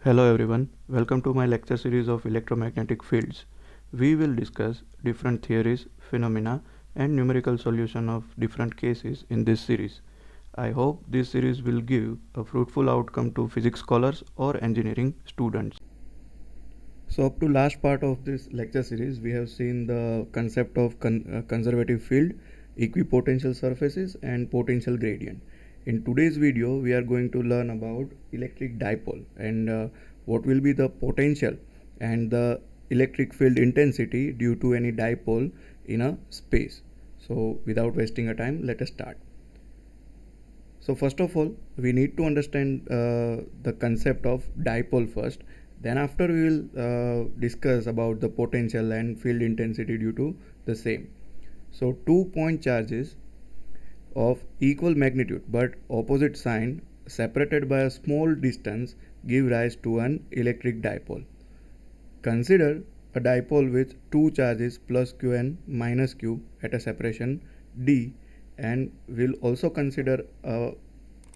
Hello everyone, welcome to my lecture series of electromagnetic fields. We will discuss different theories, phenomena and numerical solution of different cases in this series. I hope this series will give a fruitful outcome to physics scholars or engineering students. So up to last part of this lecture series, we have seen the concept of conservative field, equipotential surfaces and potential gradient. In today's video, we are going to learn about electric dipole and what will be the potential and the electric field intensity due to any dipole in a space. So without wasting a time, let us start. So first of all, we need to understand the concept of dipole first. Then after we will discuss about the potential and field intensity due to the same. So 2 point charges of equal magnitude but opposite sign separated by a small distance give rise to an electric dipole. Consider a dipole with two charges plus q and minus q at a separation d, and we'll also consider a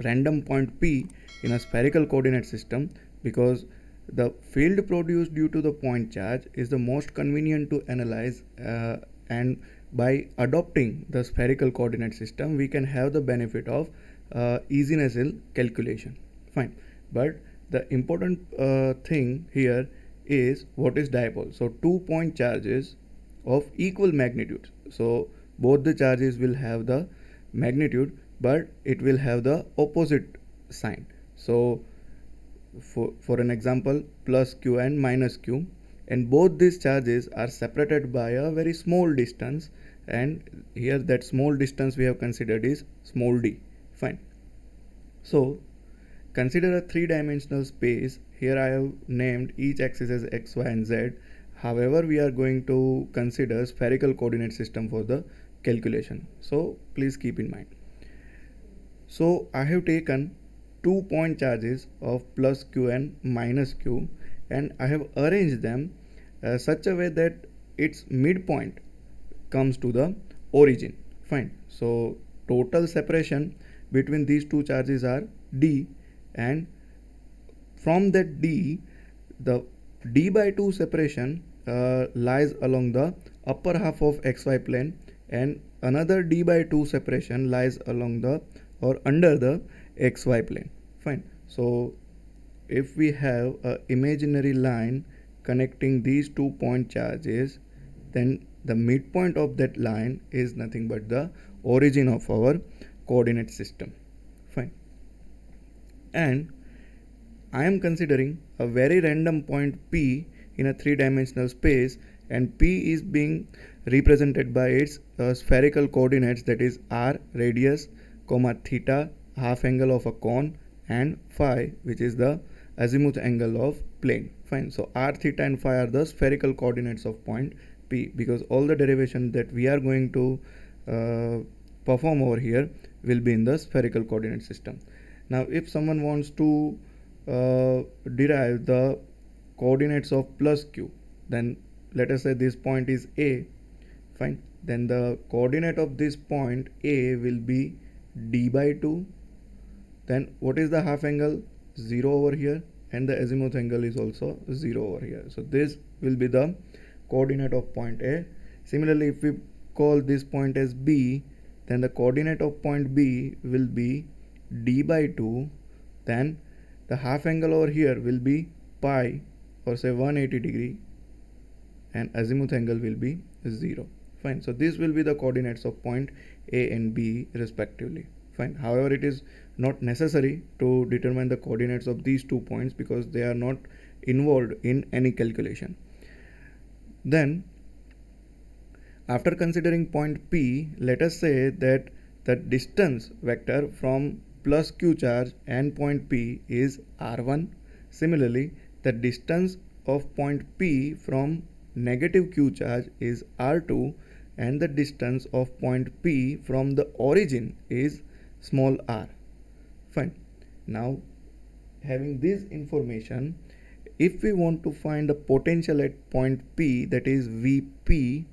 random point P in a spherical coordinate system because the field produced due to the point charge is the most convenient to analyze, and by adopting the spherical coordinate system we can have the benefit of easiness in calculation. Fine, but the important thing here is what is dipole. So 2 point charges of equal magnitude, so both the charges will have the magnitude but it will have the opposite sign. So for an example, plus q and minus q, and both these charges are separated by a very small distance, and here that small distance we have considered is small d. Fine. So consider a three-dimensional space. Here I have named each axis as x, y and z. However, we are going to consider spherical coordinate system for the calculation. So please keep in mind. So I have taken 2 point charges of plus q and minus q, and I have arranged them such a way that its midpoint comes to the origin. Fine. So total separation between these two charges are d, and from that d, the d by 2 separation lies along the upper half of xy plane, and another d by 2 separation lies along the or under the xy plane. Fine. So if we have a imaginary line connecting these 2 point charges, then the midpoint of that line is nothing but the origin of our coordinate system. Fine. And I am considering a very random point P in a three-dimensional space, and P is being represented by its spherical coordinates, that is r, radius, comma theta, half angle of a cone, and phi, which is the azimuth angle of plane. Fine. So r, theta and phi are the spherical coordinates of point P, because all the derivation that we are going to perform over here will be in the spherical coordinate system. Now if someone wants to derive the coordinates of plus q, then let us say this point is a. Fine. Then the coordinate of this point a will be d by 2. Then what is the half angle? 0 over here, and the azimuth angle is also 0 over here. So this will be the coordinate of point a. Similarly, if we call this point as b, then the coordinate of point b will be d by 2. Then the half angle over here will be pi, or say 180 degree, and azimuth angle will be 0. Fine. So this will be the coordinates of point a and b respectively. Fine. However, it is not necessary to determine the coordinates of these 2 points because they are not involved in any calculation. Then after considering point P, let us say that the distance vector from plus q charge and point P is r1. Similarly, the distance of point P from negative q charge is r2, and the distance of point P from the origin is small r. Fine. Now having this information, if we want to find the potential at point P, that is Vp,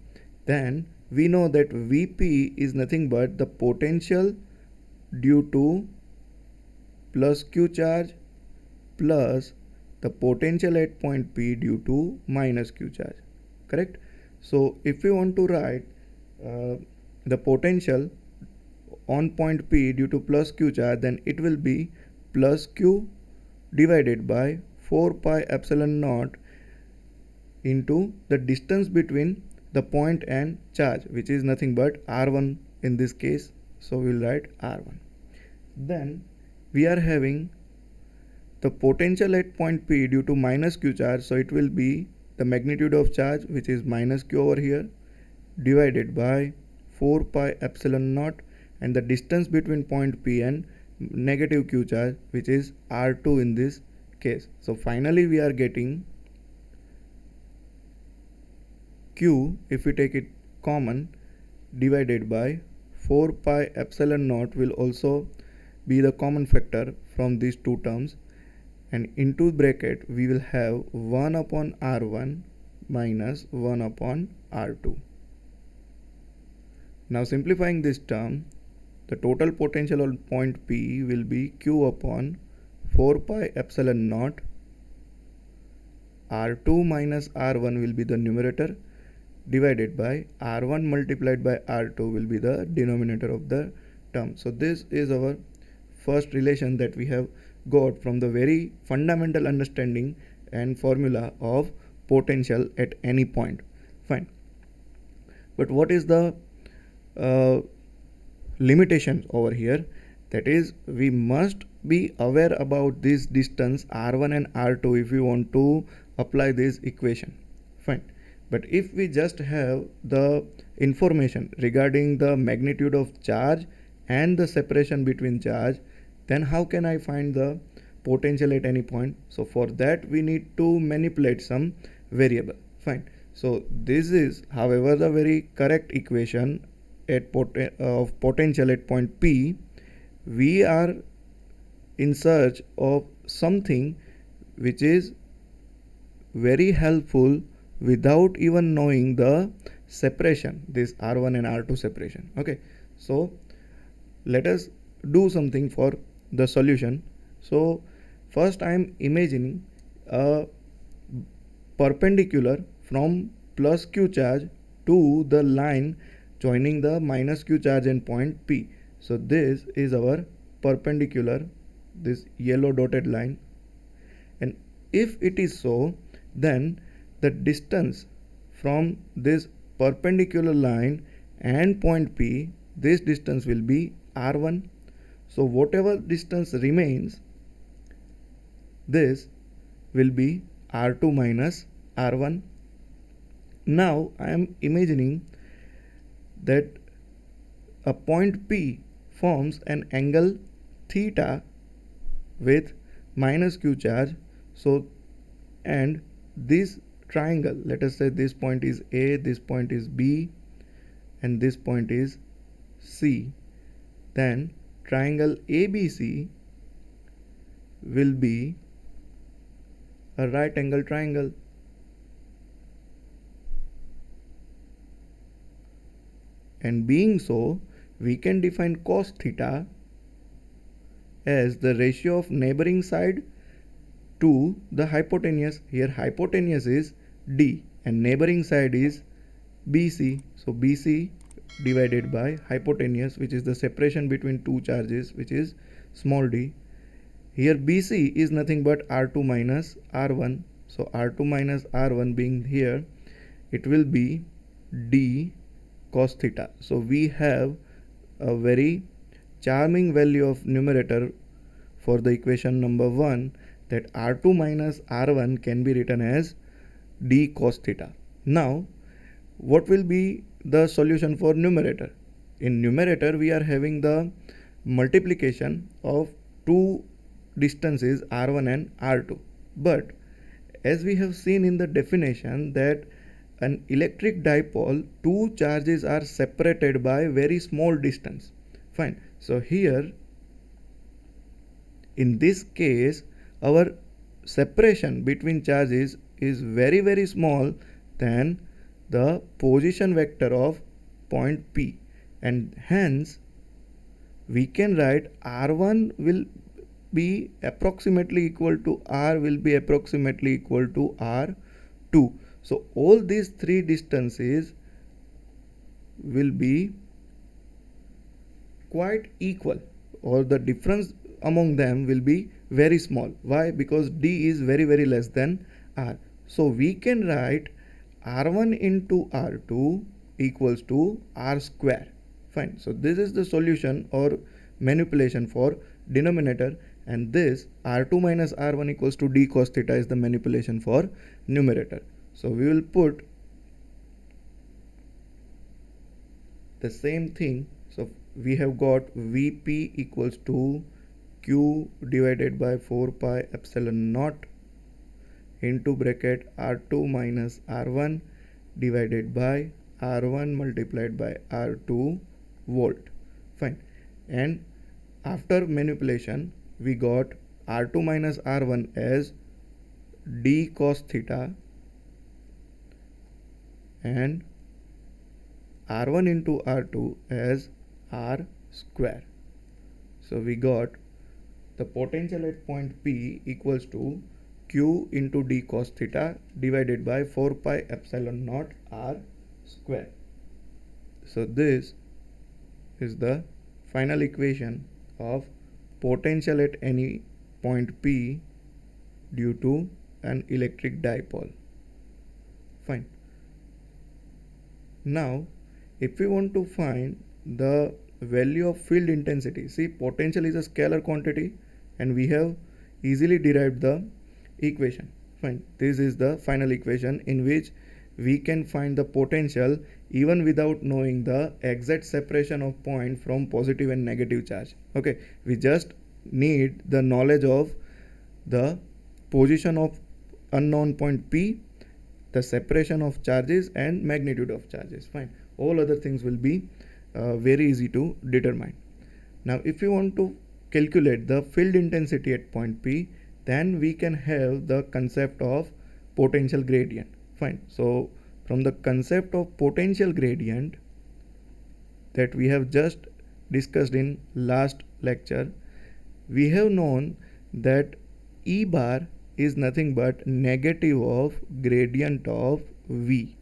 then we know that Vp is nothing but the potential due to plus q charge plus the potential at point P due to minus q charge, correct? So if we want to write the potential on point P due to plus q charge, then it will be plus q divided by 4 pi epsilon naught into the distance between the point and charge, which is nothing but r1 in this case. So we'll write r1. Then we are having the potential at point P due to minus q charge, so it will be the magnitude of charge, which is minus q over here, divided by 4 pi epsilon naught, and the distance between point P and negative q charge, which is r2 in this case. So finally we are getting q, if we take it common, divided by 4 pi epsilon naught will also be the common factor from these two terms, and into bracket we will have 1 upon r1 minus 1 upon r2. Now simplifying this term, the total potential on point P will be q upon 4 pi epsilon naught, r2 minus r1 will be the numerator, divided by r1 multiplied by r2 will be the denominator of the term. So this is our first relation that we have got from the very fundamental understanding and formula of potential at any point. Fine. But what is the limitation over here? That is, we must be aware about this distance r1 and r2 if we want to apply this equation. Fine. But if we just have the information regarding the magnitude of charge and the separation between charge, then how can I find the potential at any point? So for that we need to manipulate some variable. Fine. So this is, however, the very correct equation of potential at point P. We are in search of something which is very helpful without even knowing the separation, this r1 and r2 separation. Okay, so let us do something for the solution. So first I am imagining a perpendicular from plus q charge to the line joining the minus q charge and point P. So this is our perpendicular, this yellow dotted line, and if it is so, then the distance from this perpendicular line and point P, this distance will be r1. So whatever distance remains, this will be r2 minus r1. Now I am imagining that a point P forms an angle theta with minus q charge. So, and this triangle, let us say this point is A, this point is B, and this point is C, then triangle ABC will be a right angle triangle. And being so, we can define cos theta as the ratio of neighboring side to the hypotenuse. Here hypotenuse is D and neighboring side is BC. So BC divided by hypotenuse, which is the separation between two charges, which is small d. Here BC is nothing but R2 minus R1. So R2 minus R1 being here, it will be D cos theta. So we have a very charming value of numerator for the equation number 1, that R2 minus R1 can be written as D cos theta. Now what will be the solution for numerator? In numerator we are having the multiplication of two distances r1 and r2, but as we have seen in the definition that an electric dipole, two charges are separated by very small distance. Fine. So here in this case our separation between charges is very small than the position vector of point P, and hence we can write R1 will be approximately equal to r will be approximately equal to r2. So all these three distances will be quite equal, or the difference among them will be very small. Why? Because d is very less than r. So we can write r1 into r2 equals to r square. Fine. So this is the solution or manipulation for denominator, and this r2 minus r1 equals to d cos theta is the manipulation for numerator. So we will put the same thing. So we have got Vp equals to Q divided by 4 pi epsilon naught into bracket R2 minus R1 divided by R1 multiplied by R2 volt. Fine. And after manipulation, we got R2 minus R1 as d cos theta and R1 into R2 as R square. So we got the potential at point P equals to Q into d cos theta divided by 4 pi epsilon naught R square. So this is the final equation of potential at any point P due to an electric dipole. Fine. Now if we want to find the value of field intensity, see, potential is a scalar quantity and we have easily derived the equation. Fine. This is the final equation in which we can find the potential even without knowing the exact separation of point from positive and negative charge. Okay, we just need the knowledge of the position of unknown point P, the separation of charges and magnitude of charges. Fine. All other things will be very easy to determine. Now if you want to calculate the field intensity at point P, then we can have the concept of potential gradient. Fine. So from the concept of potential gradient that we have just discussed in last lecture, we have known that E bar is nothing but negative of gradient of V.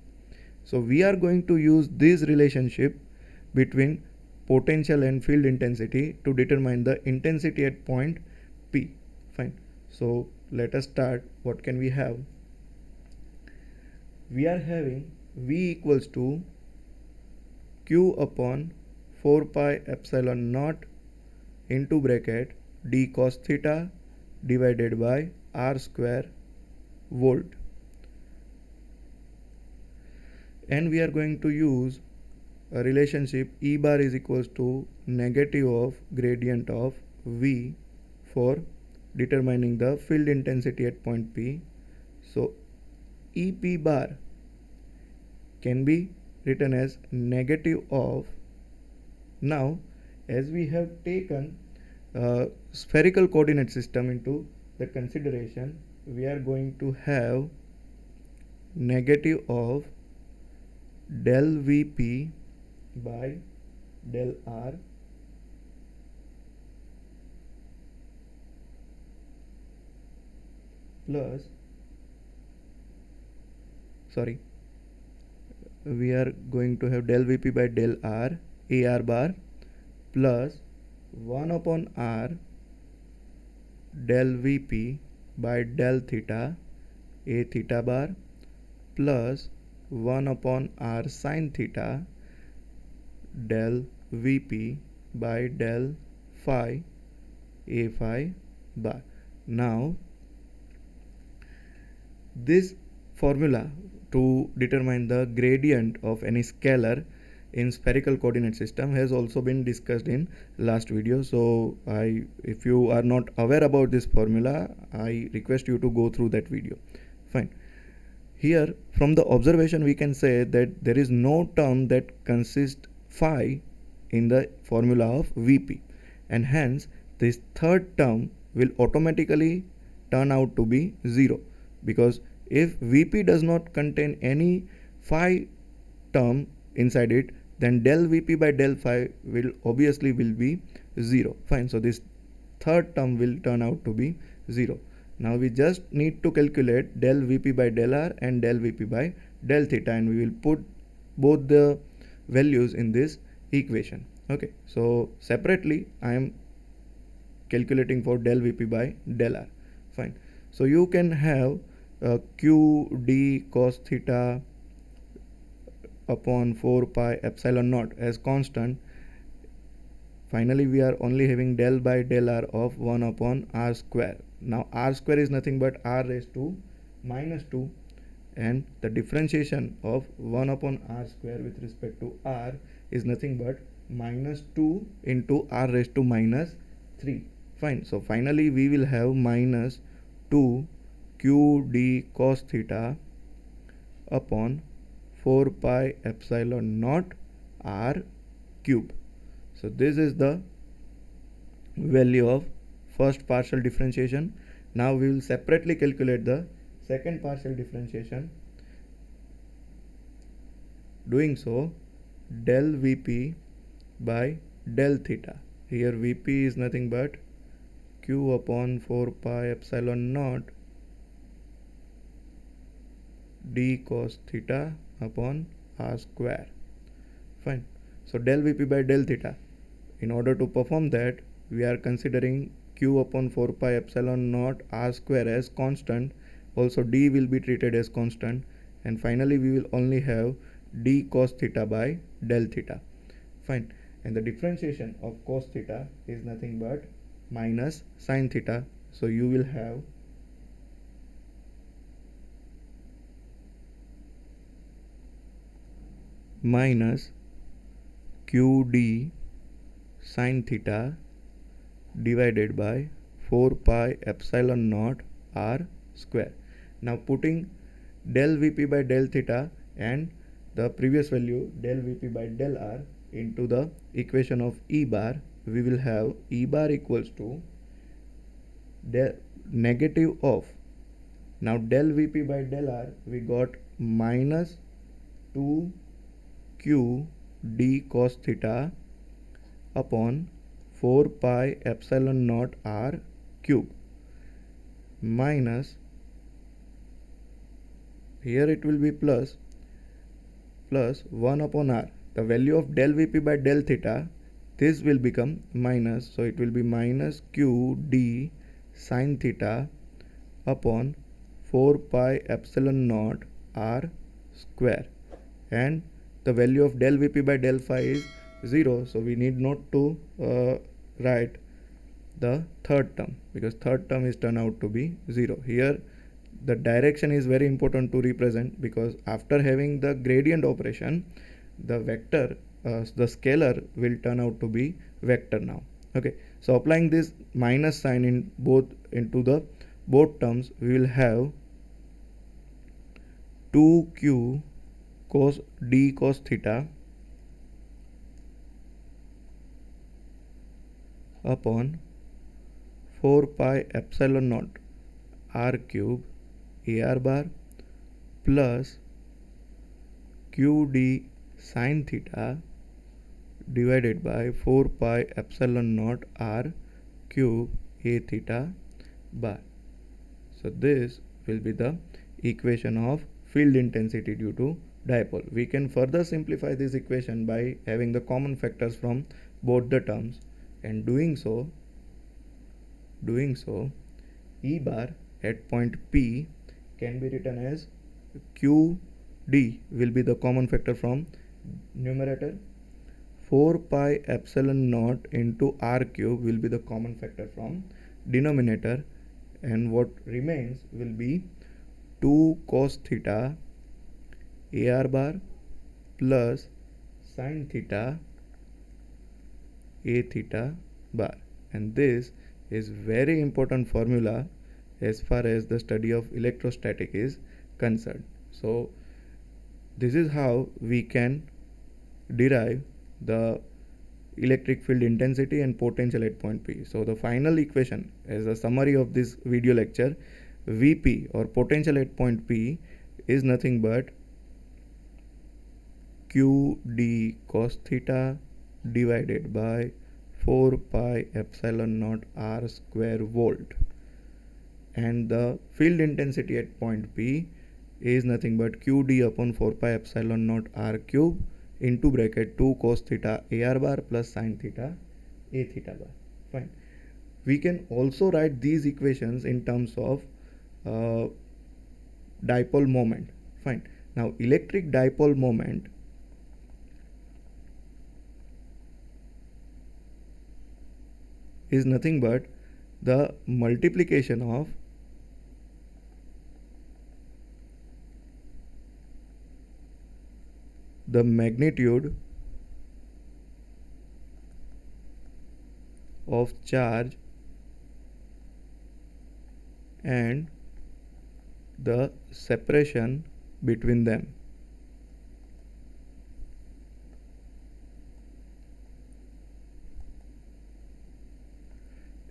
So we are going to use this relationship between potential and field intensity to determine the intensity at point P. Fine. So let us start. What can we have? We are having V equals to Q upon 4 pi epsilon naught into bracket d cos theta divided by r square volt. And we are going to use a relationship E bar is equals to negative of gradient of V for determining the field intensity at point P. So EP bar can be written as negative of, now as we have taken spherical coordinate system into the consideration, we are going to have negative of del Vp by del R plus, we are going to have del Vp by del R AR bar plus 1 upon R del Vp by del theta A theta bar plus 1 upon R sin theta del Vp by del phi A phi bar. Now this formula to determine the gradient of any scalar in spherical coordinate system has also been discussed in last video. So if you are not aware about this formula, I request you to go through that video. Fine. Here from the observation we can say that there is no term that consists phi in the formula of Vp, and hence this third term will automatically turn out to be 0, because if Vp does not contain any phi term inside it, then del Vp by del phi will obviously be 0. Fine. So this third term will turn out to be 0. Now we just need to calculate del Vp by del R and del Vp by del theta, and we will put both the values in this equation. Okay, so separately I am calculating for del Vp by del R. Fine. So you can have q d cos theta upon 4 pi epsilon naught as constant. Finally, we are only having del by del R of 1 upon R square. Now R square is nothing but R raised to minus 2, and the differentiation of 1 upon R square with respect to R is nothing but minus 2 into R raised to minus 3. Fine. So finally we will have minus 2 q d cos theta upon 4 pi epsilon naught R cube. So this is the value of first partial differentiation. Now we will separately calculate the second partial differentiation. Doing so, del Vp by del theta. Here Vp is nothing but q upon 4 pi epsilon naught d cos theta upon R square. Fine. So del Vp by del theta. In order to perform that, we are considering q upon 4 pi epsilon naught R square as constant. Also d will be treated as constant, and finally we will only have d cos theta by del theta. Fine. And the differentiation of cos theta is nothing but minus sin theta. So you will have minus qd sin theta divided by 4 pi epsilon naught R square. Now putting del Vp by del theta and the previous value del Vp by del R into the equation of E bar, we will have E bar equals to negative of, now del Vp by del R we got minus 2q d cos theta upon 4 pi epsilon naught R cube minus, here it will be plus 1 upon R. The value of del Vp by del theta, this will become minus, so it will be minus q d sin theta upon 4 pi epsilon naught R square, and the value of del Vp by del phi is 0, so we need not to write the third term, because third term is turned out to be 0. Here the direction is very important to represent, because after having the gradient operation, the vector, the scalar will turn out to be vector now. Okay, so applying this minus sign in into the both terms, we will have 2q cos d cos theta upon 4 pi epsilon naught R cube AR bar plus qd sin theta divided by 4 pi epsilon naught R cube A theta bar. So this will be the equation of field intensity due to dipole. We can further simplify this equation by having the common factors from both the terms, and doing so E bar at point P can be written as qd will be the common factor from numerator, 4 pi epsilon naught into R cube will be the common factor from denominator, and what remains will be 2 cos theta AR bar plus sin theta A theta bar. And this is very important formula as far as the study of electrostatic is concerned. So this is how we can derive the electric field intensity and potential at point P. So the final equation as a summary of this video lecture, Vp or potential at point P is nothing but qd cos theta divided by 4 pi epsilon naught r square volt, and the field intensity at point P is nothing but qd upon 4 pi epsilon naught r cube into bracket 2 cos theta ar bar plus sin theta a theta bar. Fine. We can also write these equations in terms of dipole moment. Fine. Now electric dipole moment is nothing but the multiplication of the magnitude of charge and the separation between them.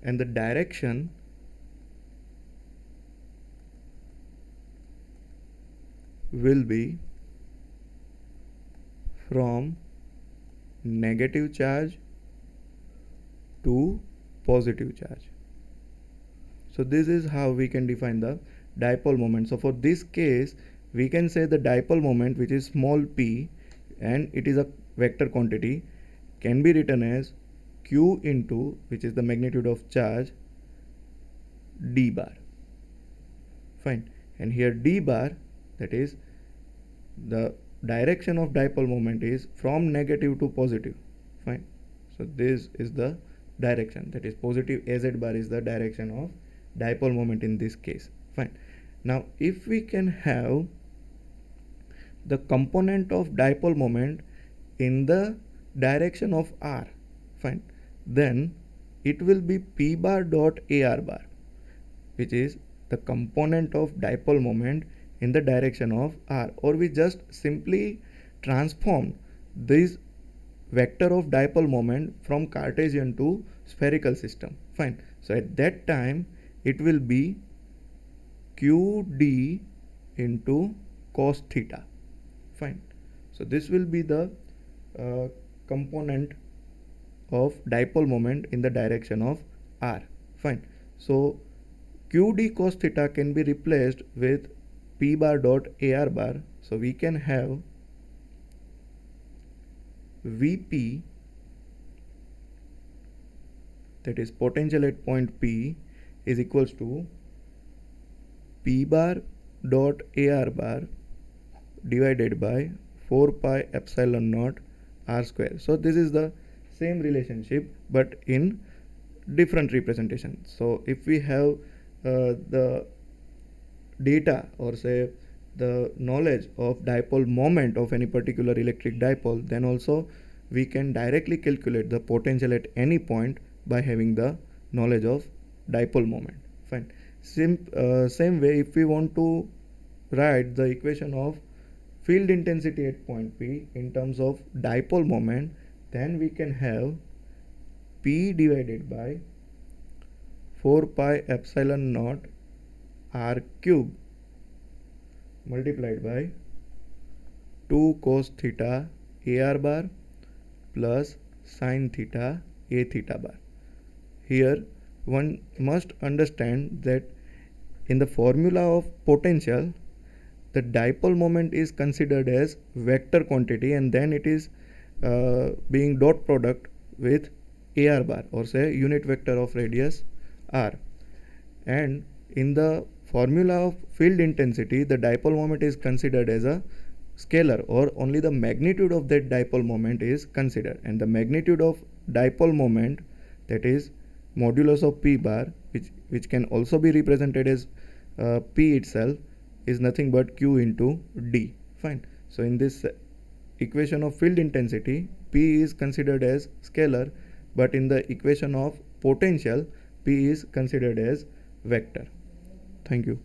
And the direction will be from negative charge to positive charge. So this is how we can define the dipole moment. So for this case, we can say the dipole moment, which is small p and it is a vector quantity, can be written as q into, which is the magnitude of charge, d bar. Fine. And here d bar, that is the direction of dipole moment, is from negative to positive. Fine. So this is the direction, that is positive az bar is the direction of dipole moment in this case. Fine. Now if we can have the component of dipole moment in the direction of r, fine, then it will be p bar dot ar bar, which is the component of dipole moment in the direction of r, or we just simply transform this vector of dipole moment from Cartesian to spherical system. Fine. So at that time it will be qd into cos theta. Fine. So this will be the component of dipole moment in the direction of r. Fine. So qd cos theta can be replaced with p bar dot ar bar. So we can have Vp, that is potential at point P, is equals to p bar dot ar bar divided by 4 pi epsilon naught r square. So this is the same relationship but in different representation. So if we have the data, or say the knowledge of dipole moment of any particular electric dipole, then also we can directly calculate the potential at any point by having the knowledge of dipole moment. Fine. Same way, if we want to write the equation of field intensity at point P in terms of dipole moment, then we can have P divided by 4 pi epsilon naught r cube multiplied by 2 cos theta ar bar plus sin theta a theta bar. Here one must understand that in the formula of potential, the dipole moment is considered as vector quantity, and then it is being dot product with ar bar, or say unit vector of radius r. And in the formula of field intensity, the dipole moment is considered as a scalar, or only the magnitude of that dipole moment is considered, and the magnitude of dipole moment, that is modulus of p bar, which can also be represented as p itself, is nothing but q into d. Fine. So in this equation of field intensity, p is considered as scalar, but in the equation of potential, p is considered as vector. Thank you.